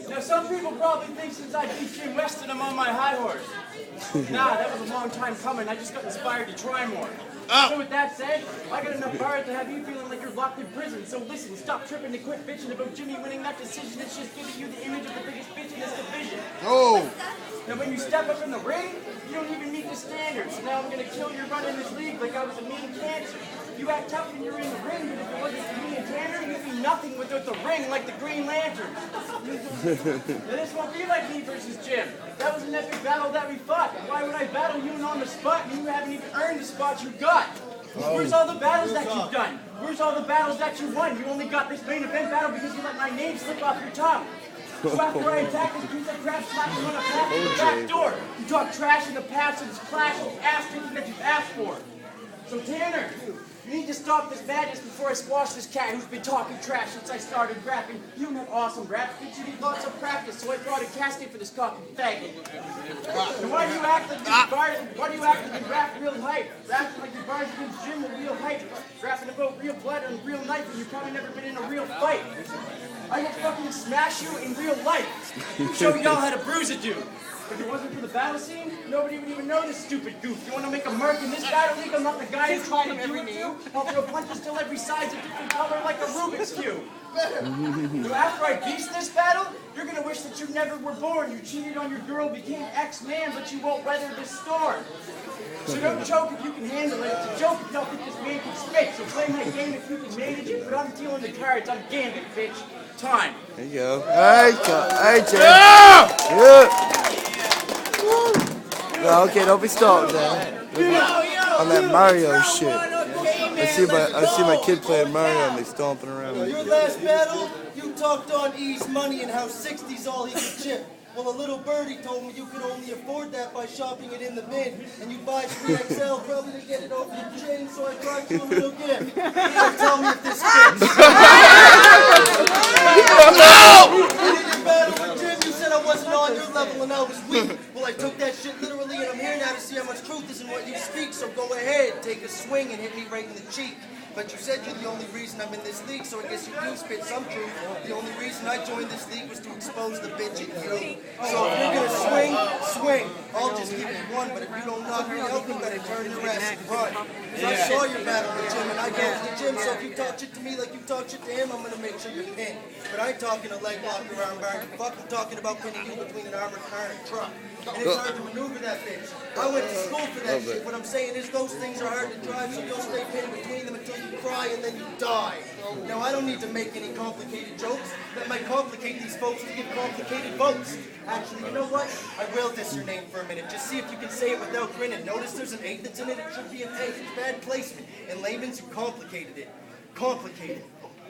Now, some people probably think since I beat Jim Weston, I'm on my high horse. Nah, that was a long time coming. I just got inspired to try more. So with that said, I got enough bars to have you feeling like you're locked in prison. So listen, stop tripping and quit bitching about Jimmy winning that decision. It's just giving you the image of the biggest bitch in this division. Oh! Now when you step up in the ring, you don't even meet the standards. So now I'm gonna kill your run in this league like I was a mean cancer. You act tough when you're in the ring, but if it wasn't for me and Tanner, you'd be nothing without the ring like the Green Lantern. Now this won't be like me versus Jim. That was an epic battle that we fought. Why would I battle you on the spot and you haven't even earned the spot you got? Where's all the battles that you've done? Where's all the battles that you won? You only got this main event battle because you let my name slip off your tongue. So after I attack this piece of crap, slap you on a path to the back door. You talk trash in the past and it's clash with the ass kicking that you've asked for. So Tanner, you need to stop this madness before I squash this cat who's been talking trash since I started rapping. You don't have awesome rap, but you need lots of practice, so I brought a casket for this cocky faggot. And why do you act like you rap real hype? Rapping like your bars against Jim are real hype. Rapping about real blood and real knife and you've probably never been in a real fight. I will fucking smash you in real life. Show y'all how to bruise a dude. If it wasn't for the battle scene, nobody would even know this stupid goof. You want to make a mark in this battle league? I'm not the guy who's trying to do it to. I'll throw punches till every side's a different color like a Rubik's Cube. So after I beat this battle, you're going to wish that you never were born. You cheated on your girl, became X-Man, but you won't weather this storm. So don't choke if you can handle it. It's a joke if you don't think this man can spit. So play my game if you can manage it, but I'm dealing the cards. I'm Gambit, bitch. Time. There you go. Hey, Jim. Yeah. No, okay, don't be stopped there. On that Mario shit. I see my kid playing Mario and they stomping around. Your last battle, you talked on E's money and how 60's all he could chip. Well, a little birdie told me you could only afford that by shopping it in the bin. And you buy 3XL probably to get it off your chin, so I brought you a little gift. Now tell me if this fits. No! And in your battle with Jim, you said I wasn't on your level and I was weak. Well, I took that shit literally and I'm here now to see how much truth is in what you speak. So go ahead, take a swing and hit me right in the cheek. But you said you're the only reason I'm in this league, so I guess you do spit some truth. The only reason I joined this league was to expose the bitch in you. So if you're gonna swing, swing. I'll just give you one, but if you don't knock me out, you better turn your ass and run. Because I saw your battle with Jim, and I go to the gym, so if you talk shit to me like you talk shit to him, I'm gonna make sure you're pinned. But I ain't talking a leg lock around bar. Fuck, I'm talking about pinning you between an armored car and a truck. And it's hard to maneuver that bitch. I went to school for that shit. What I'm saying is those things are hard to drive, so you'll stay pinned between them until you cry and then you die. Now, I don't need to make any complicated jokes that might complicate these folks to give complicated votes. Actually, you know what? I will diss your name for a minute. Just see if you can say it without grinning. Notice there's an 8 that's in it. It should be an A. It's bad placement. In layman's, you complicated it. Complicated.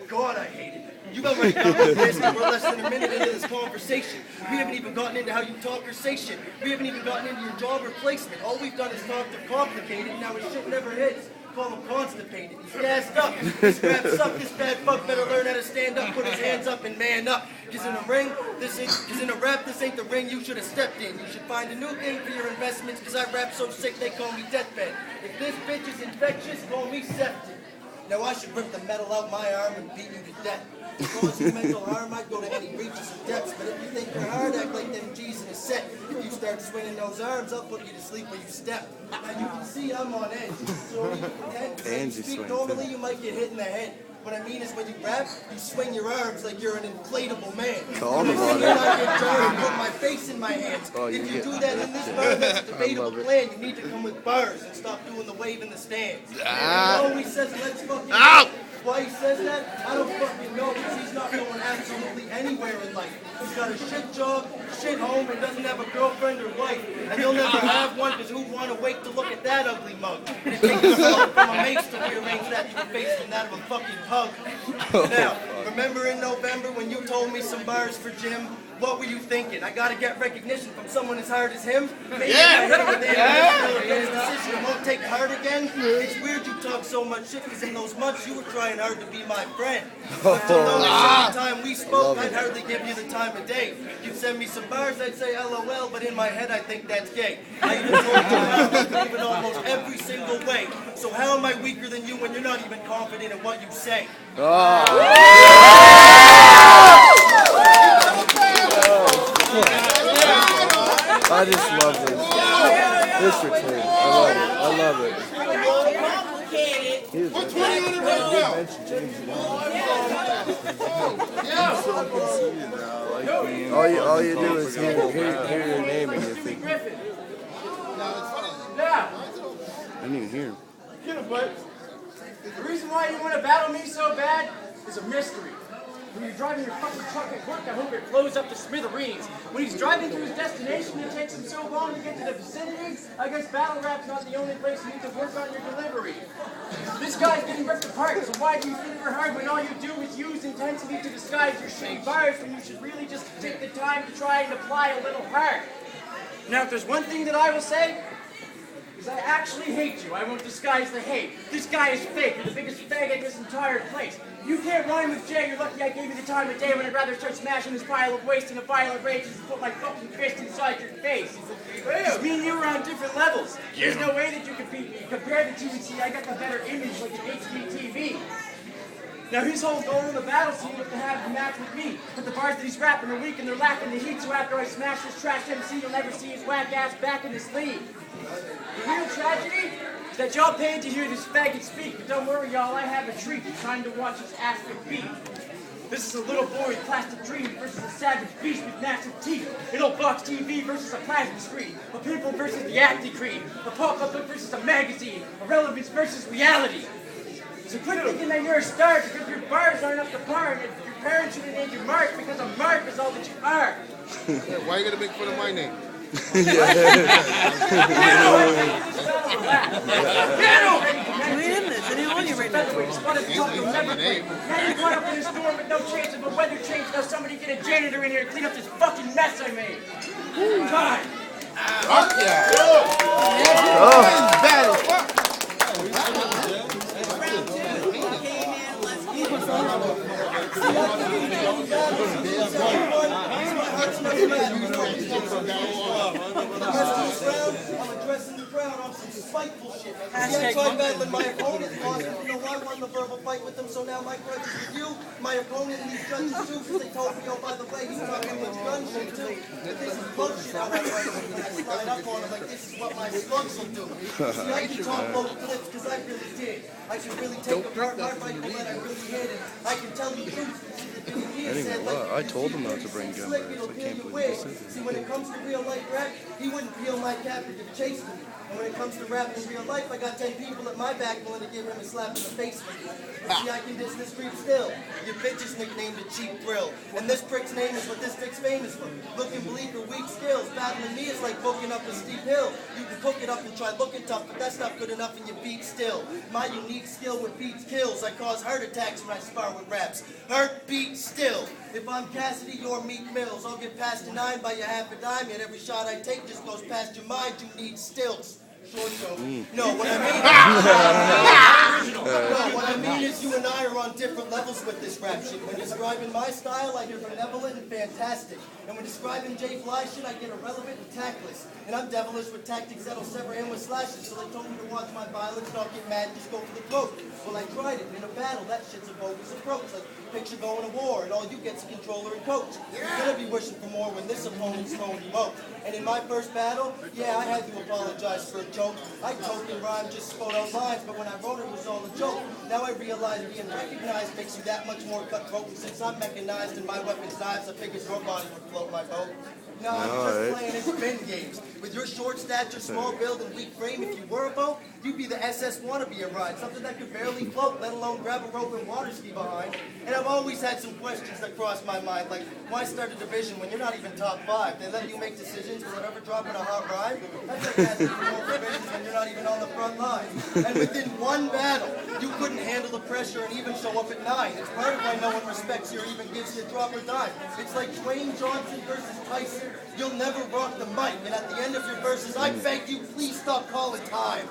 God, I hate it. You already got this, and we're less than a minute into this conversation. We haven't even gotten into how you talk or say shit. We haven't even gotten into your job or placement. All we've done is talk to complicated, now his shit never hits. Call him constipated. He's gassed up. This crap suck. This bad fuck better learn how to stand up, put his hands up, and man up. Cause in a ring, cause in a rap, this ain't the ring you should have stepped in. You should find a new thing for your investments, cause I rap so sick they call me deathbed. If this bitch is infectious, call me septic. Now I should rip the metal out my arm and beat you to death. To cause you mental harm, I'd go to any reaches and depths. But if you think you're hard, act like them G's in a set. If you start swinging those arms, I'll put you to sleep where you step. Now you can see I'm on edge. So if you pretend to speak normally, you might get hit in the head. What I mean is when you rap, you swing your arms like you're an inflatable man. Calm If about you it. I get tired and put my face in my hands. If you do that in this bar, that's a debatable plan. You need to come with bars and stop doing the wave in the stands. You know he says let's fucking go. Why he says that, I don't fucking know, because he's not going absolutely anywhere in life. He's got a shit job, shit home, and doesn't have a girlfriend or wife. And he'll never have one, because who'd want to wait to look at that ugly mug? And it takes a lot from a mace to rearrange that to a face from that of a fucking pug. Now, remember in November when you told me some bars for Jim? What were you thinking? I gotta get recognition from someone as hard as him? Maybe if I hit him with the his decision, it won't take heart again? It's weird you talk so much shit, because in those months you were trying hard to be my friend. But to know that every time we spoke, I'd hardly give you the time of day. You'd send me some bars, I'd say LOL, but in my head I think that's gay. I even told you how I believe in almost every single way. So how am I weaker than you when you're not even confident in what you say? I just love this. This return. I love it. I love it. He's What's 20 on it right now? All you do is hear your name and you think. Yeah. I didn't even hear him. Get him, bud. The reason why you want to battle me so bad is a mystery. When you're driving your fucking truck at work, I hope it blows up to smithereens. When he's driving to his destination, it takes him so long to get to the vicinity, I guess battle rap's not the only place you need to work on your delivery. This guy's getting ripped apart, so why do you think we're hard when all you do is use intensity to disguise your shitty bars when you should really just take the time to try and apply a little heart? Now, if there's one thing that I will say, is I actually hate you. I won't disguise the hate. This guy is fake. You're the biggest faggot in this entire place. You can't rhyme with Jay. You're lucky I gave you the time of day when I'd rather start smashing this pile of waste in a violent rage and put my fucking fist inside your face. Because me and you are on different levels. There's no way that you can beat me. Compare the two and see I got the better image like an HD TV. Now his whole goal in the battle scene was to have a match with me. But the bars that he's rapping are weak and they're lacking the heat. So after I smash this trash MC, you'll never see his whack ass back in this league. The real tragedy is that y'all paid to hear this faggot speak, but don't worry y'all, I have a treat. You're trying to watch his ass get beat. This is a little boy with plastic dreams versus a savage beast with massive teeth. An old box TV versus a plasma screen. A pimple versus the acne cream. A pop-up book versus a magazine. Irrelevance versus reality. So quit thinking that you're a star because your bars aren't up to par and your parents shouldn't name you Mark because a Mark is all that you are. Why you gonna make fun of my name? Get him! Any on you right now? Now you caught up in a storm with no chance of a weather change. Now somebody get a janitor in here to clean up this fucking mess I made. Time. Fuck yeah! Battle, fuck! I'm addressing the crowd on some spiteful shit. See, I tried battling my opponent, lost, even though I won the verbal fight with him, so now my grudge is with you, my opponent, and these judges too, because they told me, oh, by the way, he's talking much gun shit too. But this is bullshit how I write it, and I slide up on him like this is what my slugs will do. See, I can talk both clips, because I really did. I can really take apart my rifle that I really hit, and I can tell you truth. I told him not to bring gun barrels. I can't believe this is. See, when it comes to real life rap, he wouldn't peel my cap if it chased me. And when it comes to rap in real life, I got 10 people at my back willing to give him a slap in the face for me. See, I can diss this creep still. Your bitch is nicknamed a cheap thrill. And this prick's name is what this prick's famous for. Looking bleak or weak skills. Battling me is like poking up a steep hill. You can cook it up and try looking tough, but that's not good enough and you beat still. My unique skill with beats kills. I cause heart attacks when I spar with raps. Hurt, beat, still. If I'm Cassidy, you're Meek Mills. I'll get past the 9 by your half a dime, yet every shot I take just goes past your mind. You need stilts. Short show. No, what I mean is you and I are on different levels with this rap shit. When describing my style, I hear benevolent and fantastic. And when describing J Fly shit, I get irrelevant and tactless. And I'm devilish with tactics that'll sever him with slashes. So they told me to watch my violence, not get mad, just go for the throat. Well, I tried it in a battle. That shit's a bogus approach. Like, picture going to war, and all you get's a controller and coach. You're gonna be wishing for more when this opponent's throwing you out. And in my first battle, yeah, I had to apologize for a joke. I joked and rhymed, just spoke out lines, but when I wrote it was all a joke. Now I realize being recognized makes you that much more cutthroat. And since I'm mechanized and my weapon's knives, I figured your body would float my boat. No, I'm just playing his spin games. With your short stature, small build, and weak frame, if you were a boat, you'd be the SS wannabe ride. Something that could barely float, let alone grab a rope and water ski behind. And I've always had some questions that cross my mind, like, why start a division when you're not even top 5? They let you make decisions without ever dropping a hot rhyme? That's like asking for more divisions when you're not even on the front line. And within one battle, you couldn't handle the pressure and even show up at 9. It's part of why no one respects you or even gives you a drop or dime. It's like Dwayne Johnson versus Tyson. You'll never rock the mic, and at the end of your verses, I beg you, please stop calling time.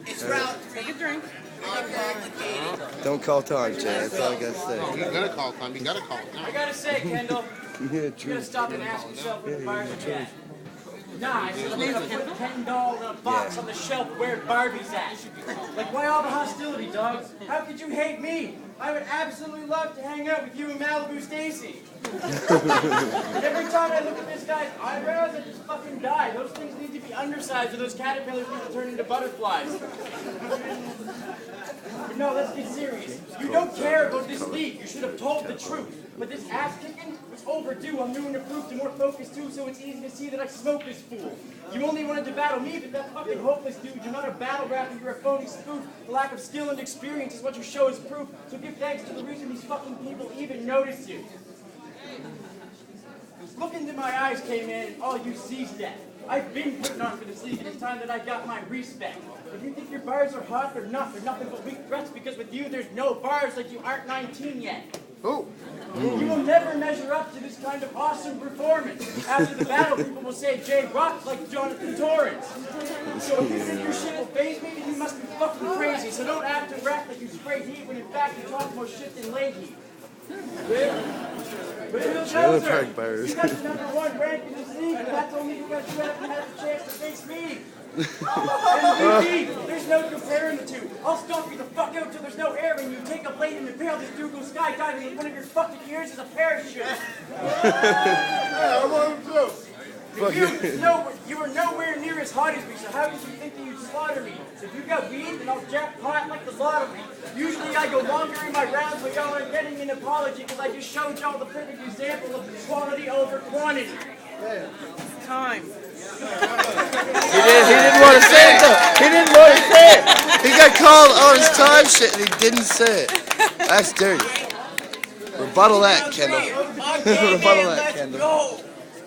It's round. Take a drink. Don't call time, Jay. That's all I gotta say. You gotta call time. You gotta call time. I gotta say, Kendall, Yeah, you true. gotta stop and ask yourself where the bars are at. knives, I'm gonna put Kendall in a box on the shelf where Barbie's at. Like, why all the hostility, dog? How could you hate me? I would absolutely love to hang out with you and Malibu Stacy. Every time I look at this guy's eyebrows, I just fucking die. Those things need to be undersized, or those caterpillars need to turn into butterflies. But no, let's get serious. You don't care about this league. You should have told the truth. But this ass kicking was overdue. I'm new and improved and more focused too, so it's easy to see that I smoked this fool. You only wanted to battle me, but that fucking hopeless dude. You're not a battle rapper, you're a phony spoof. The lack of skill and experience is what your show is proof. So give thanks to the reason these fucking people even notice you. Look into my eyes, K-Man, and all you see is death. I've been putting on for this league, and it's time that I got my respect. If you think your bars are hot, they're not. They're nothing but weak threats, because with you, there's no bars like you aren't 19 yet. Oh. You will never measure up to this kind of awesome performance. After the battle, people will say Jay rocked like Jonathan Torrance. So if you think your shit will faze me, then you must be fucking crazy. So don't act and rap like you spray heat when in fact you talk more shit than Leahy. But Trailer Park Bars. You got the #1 rank in this league, and that's only because you haven't had the chance to face me. MVP, there's no comparing the two. I'll stomp you the fuck out till there's no air in you. Take a blade and impale this dude, go skydiving with one of your fucking ears as a parachute. I want him to. You were nowhere near as hot as me, so how did you think that you'd slaughter me? If you got weed, then I'll jackpot like the lottery. Usually I go longer in my rounds, but y'all aren't getting an apology because I just showed y'all the perfect example of quality over quantity. Time. He didn't want to say it though. He didn't want to say it. He got called on his time shit and he didn't say it. That's dirty. Rebuttal that, Kendall. Rebuttal that, Kendall.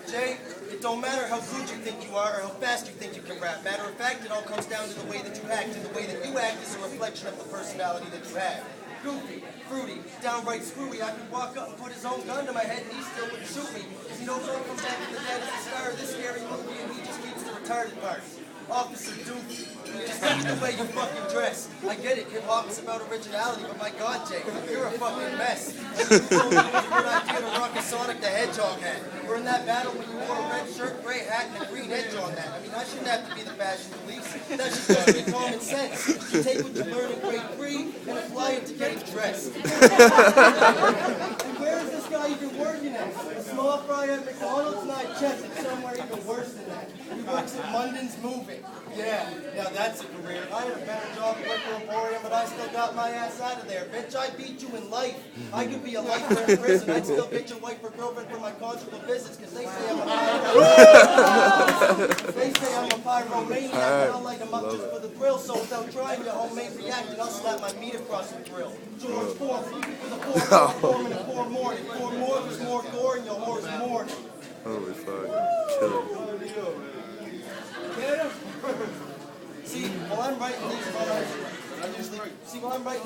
Jay, it don't matter how good you think you are or how fast you think you can rap. Matter of fact, it all comes down to the way that you act, and the way that you act is a reflection of the personality that you have. Goofy, fruity, downright screwy. I could walk up and put his own gun to my head and he still wouldn't shoot me. Because he knows I'll come back from the dead as the star of this scary movie, and he just keeps the retarded parts. Officer Doofy, just look at the way you fucking dress. I get it, hip-hop is about originality, but my God, Jay, you're a fucking mess. You told me it was a good idea to rock a Sonic the Hedgehog hat. Or in that battle when you wore a red shirt, gray hat, and a green edge on that. I mean, I shouldn't have to be the fashion police. That's just fucking common sense. You take what you learn in grade 3 and apply it to getting dressed. And where is this guy even working at? A small fry at McDonald's? Not chest, it's somewhere even worse than that. He works at Munden's Moving. Yeah, now that's a career. I had a better job at Liquor Emporium, but I still got my ass out of there. Bitch, I beat you in life. I could be a lifer in prison. I'd still get your wife or girlfriend for my conjugal visits, because they say I'm a They say I'm a pyromaniac, and I'll light them up just for the thrill. So without trying your homemade reaction, I'll slap my meat across the grill. George Foreman, with a foreman and 4 morning. 4 more, there's more gore in your horse morning. Holy fuck. Chill. See, while I'm writing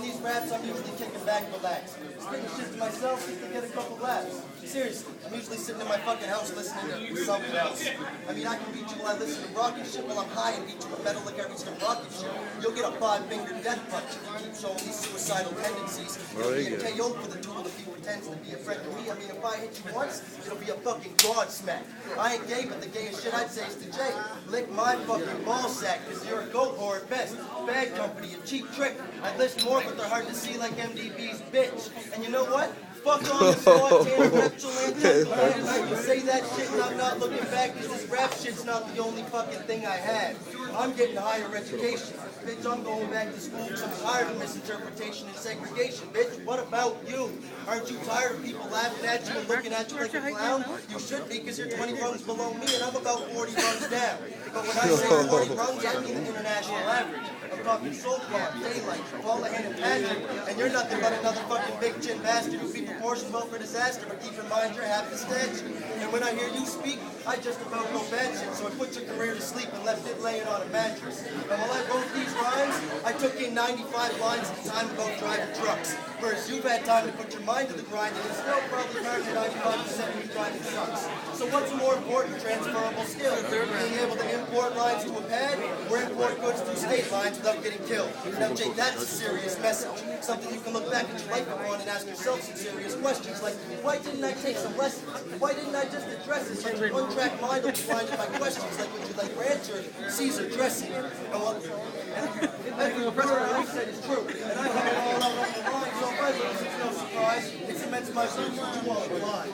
these raps, I'm usually kicking back, relaxed. Spitting shit to myself just to get a couple laughs. Seriously, I'm usually sitting in my fucking house listening to something else. I mean, I can beat you while I listen to rocket shit while I'm high and beat you with metal like every some rocket shit. You'll get a 5-fingered death punch if you keep showing these suicidal tendencies. You'll be a KO for the tool if he pretends to be a friend to me. I mean, if I hit you once, it'll be a fucking god smack. I ain't gay, but the gayest shit I'd say is to Jay. Lick my fucking ball sack, because you're a goat whore at best. Bad company, a cheap trick. I'd list more, but they're hard to see like MDB's bitch. And you know what? Fuck on the spot, tan reptile and I can say that shit and I'm not looking back, because this rap shit's not the only fucking thing I have. I'm getting higher education. Bitch, I'm going back to school because I'm tired of misinterpretation and segregation. Bitch, what about you? Aren't you tired of people laughing at you and looking at you like a clown? You should be, because you're 20 rungs below me and I'm about 40 rungs down. But when I say 40 rungs, I mean the international average. I'm talking soul car, daylight, Paulahan and Patrick, and you're nothing but another fucking big chin bastard who'd be proportioned well for disaster, but keep in mind you're half the statue. And when I hear you speak, I just about go bad shit, so I put your career to sleep and left it laying on a mattress. And while I wrote these rhymes, I took in 95 lines at the time about driving trucks. Whereas you've had time to put your mind to the grind, and it's still probably hard to 95% of you driving trucks. So what's a more important transferable skill? Being able to import lines to a pad, or import goods through state lines without without getting killed. Now, Jake, that's a serious message. Something you can look back at your life upon and ask yourself some serious questions like, why didn't I take some lessons? Why didn't I just address it? Such an untracked mind will be blinded by questions like, would you like ranch or Caesar dressing? And what the president said is true. And I have it all out on the line, so if I lose, it's no surprise. It cements my belief that you all are alive.